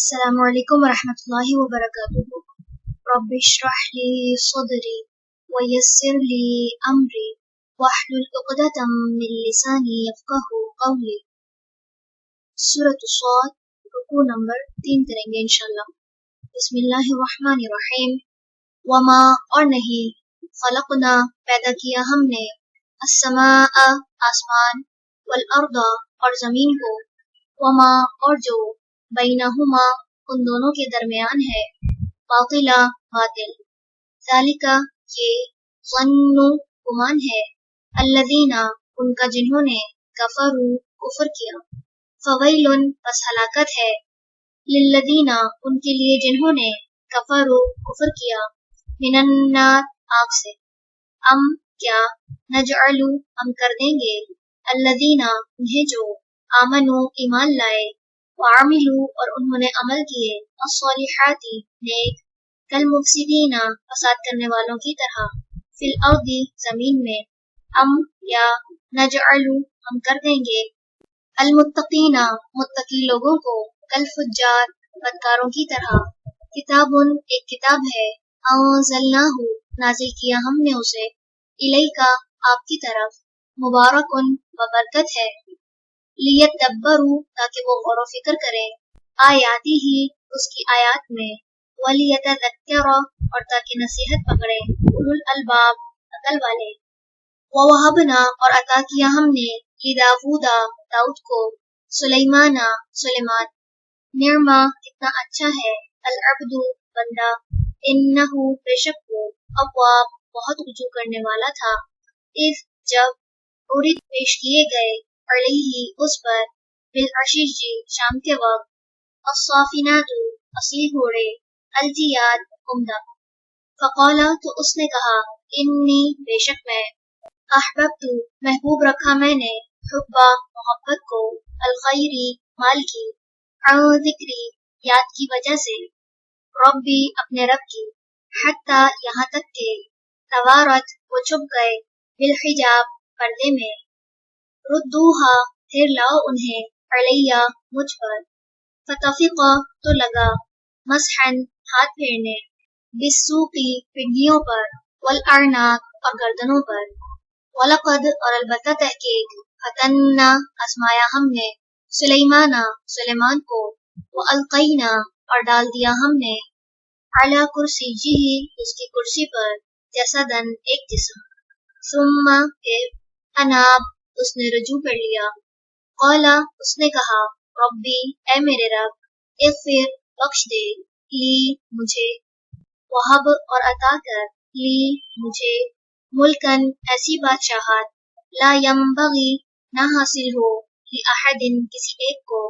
السلام علیکم ورحمۃ اللہ وبرکاتہ۔ رب اشرح لی صدری ویسر لی امری واحلل عقدۃ من لسانی یفقہوا قولی۔ سورۃ الصاد، رکوع نمبر 3 کریں گے انشاءاللہ۔ بسم اللہ الرحمن الرحیم۔ وما اور نہیں، خلقنا پیدا کیا ہم نے، السماء آسمان، والارض اور زمین کو، وما اور جو، بینہما ان دونوں کے درمیان ہے، باطلا باطل، ذالک یہ، ظن گمان ہے، الذین ان کا جنہوں نے، کفروا کفر کیا، فویل پس ہلاکت ہے، للذین ان کے لیے جنہوں نے، کفروا کفر کیا، من النار آگ سے، ام کیا، نجعل ہم کر دیں گے، الذین انہیں جو، آمنوا ایمان لائے، وعملوا اور انہوں نے عمل کیے، الصالحات نیک، کالمفسدین فساد کرنے والوں کی طرح، فی الارض زمین میں، ام یا، نجعل ہم کر دیں گے، المتقین متقی لوگوں کو، کالفجار بدکاروں کی طرح، کتاب ایک کتاب ہے، انزلناہ نازل کیا ہم نے اسے، الیک آپ کی طرف، مبارک ببرکت ہے، لیدبروا تاکہ وہ غور و فکر کریں، آیاتی ہی اس کی آیات میں، ولیتذکر اور تاکہ نصیحت پکڑے، اولو الالباب عقل والے، ووہبنا اور عطا کیا ہم نے، لداؤد داؤد کو، سلیمان سلیمان، نعما کتنا اچھا ہے، العبد بندہ، انہ بے شک وہ، اواب بہت رجوع کرنے والا تھا، اذ جب عرض پیش کیے گئے، علیہ اس پر، بالعشیش شام کے وقت، الصافنات اصیل گھوڑے، الجیاد عمدہ، فقالا تو اس نے کہا، انی بے شک میں، احببت محبوب رکھا میں نے، حبا محبت کو، الخیری مال کی، عن ذکری یاد کی وجہ سے، ربی اپنے رب کی، حتی یہاں تک کہ، توارت وہ چھپ گئے، بالحجاب پردے میں، ردوہا پھر لاؤ انہیں، علیہ مجھ پر، فتفقا تو لگا، مسحن ہاتھ پھیرنے، بالسوقی پنڈلیوں پر، والاعناق اور گردنوں پر، وَلَقَدْ اور البتہ تحقیق، فتنا آزمایا ہم نے، سلیمان کو، وَأَلْقَيْنَا اور ڈال دیا ہم نے، عَلَى كُرْسِيِّهِ اس کی کرسی پر، جسدن ایک جسم، ثم پھر، اناب اس نے رجوع کر لیا، قالا اس نے کہا، ربی اے میرے رب، اغفر بخش دے، لی مجھے، وہب اور عطا کر، لی مجھے، ملکن ایسی بادشاہت، لا ینبغی نہ حاصل ہو، لأحد کسی ایک کو،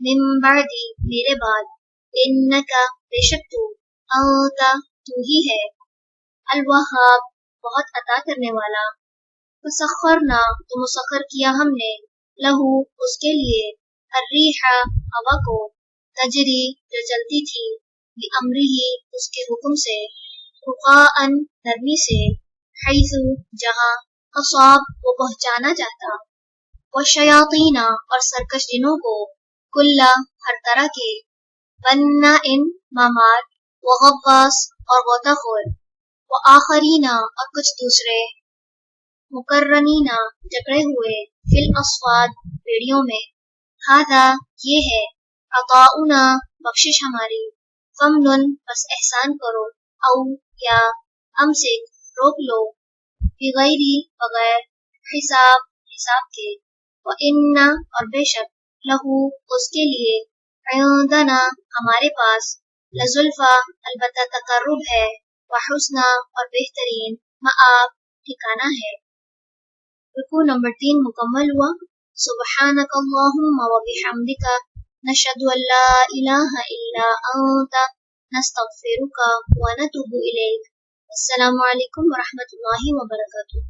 من بعدی میرے بعد، انکا بے شک تو، انتا تو ہی ہے، الوہاب بہت عطا کرنے والا، فسخرنا تو مسخر کیا ہم نے، لہو اس کے لیے، الریح ہوا کو، تجری جو چلتی تھی، بامرہ اس کے حکم سے، رخاءً نرمی سے، حیث جہاں، اصاب وہ پہنچانا چاہتا، والشیاطین اور سرکش جنوں کو، کلا ہر طرح کے، بناء مامار، وغواص اور غوطہ خور، وآخرین اور کچھ دوسرے، مقرنین جکڑے ہوئے، فی الاصفاد پیڑیوں میں، ھذا یہ ہے، عطاؤنا بخشش ہماری، فمنن بس احسان کرو، او یا، امسک روک لو، بغیر بغیر، حساب کے، وَإِنَّ اور بے شک، لہو اس کے لیے، عندنا ہمارے پاس، لزلفیٰ البتہ تقرب ہے، وحسنہ اور بہترین، مآب ٹھکانہ ہے۔ رکوع نمبر 3 مکمل ہوا۔ سبحانک اللہم وبحمدک، نشہد ان لا الہ الا انت، نستغفرک ونتوب الیک۔ السلام علیکم ورحمۃ اللہ وبرکاتہ۔